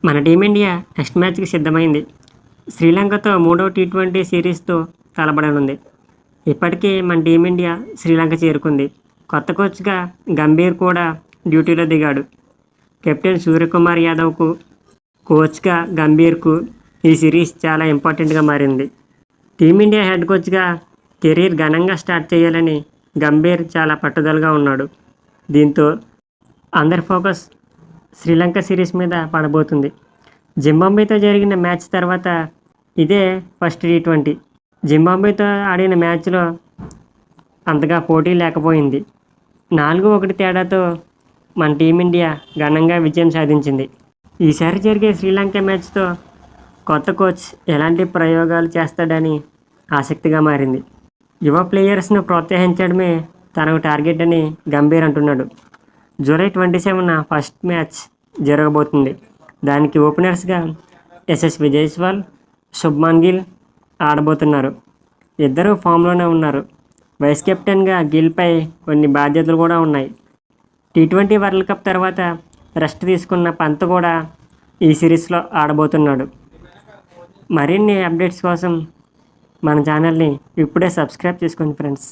మన team India test మ్యాచ్కి సిద్ధమైంది. శ్రీలంకతో మూడవ టీ20 సిరీస్తో తలపడనుంది. ఇప్పటికే మన టీమిండియా శ్రీలంక చేరుకుంది. కొత్త కోచ్గా గంభీర్ కూడా డ్యూటీలో దిగాడు. కెప్టెన్ సూర్యకుమార్ యాదవ్కు, కోచ్గా గంభీర్కు ఈ సిరీస్ చాలా ఇంపార్టెంట్గా మారింది. టీమిండియా హెడ్ కోచ్గా కెరీర్ ఘనంగా స్టార్ట్ చేయాలని గంభీర్ చాలా పట్టుదలగా ఉన్నాడు. దీంతో అందరి ఫోకస్ శ్రీలంక సిరీస్ మీద పడబోతుంది. జింబాబ్వేతో జరిగిన మ్యాచ్ తర్వాత ఇదే ఫస్ట్ టీ20. జింబాబ్వేతో ఆడిన మ్యాచ్లో అంతగా పోటీ లేకపోయింది. 4-1 తేడాతో మన టీమిండియా ఘనంగా విజయం సాధించింది. ఈసారి జరిగే శ్రీలంక మ్యాచ్తో కొత్త కోచ్ ఎలాంటి ప్రయోగాలు చేస్తాడని ఆసక్తిగా మారింది. యువ ప్లేయర్స్ను ప్రోత్సహించడమే తనకు టార్గెట్ అని గంభీర్ అంటున్నాడు. జూలై 27న ఫస్ట్ మ్యాచ్ జరగబోతుంది. దానికి ఓపెనర్స్గా యశస్వి జైస్వాల్, శుభ్మన్ గిల్ ఆడబోతున్నారు. ఇద్దరూ ఫామ్లోనే ఉన్నారు. వైస్ కెప్టెన్గా గిల్పై కొన్ని బాధ్యతలు కూడా ఉన్నాయి. టీ20 వరల్డ్ కప్ తర్వాత రెస్ట్ తీసుకున్న పంత్ కూడా ఈ సిరీస్లో ఆడబోతున్నాడు. మరిన్ని అప్డేట్స్ కోసం మన ఛానల్ని ఇప్పుడే సబ్స్క్రైబ్ చేసుకోండి ఫ్రెండ్స్.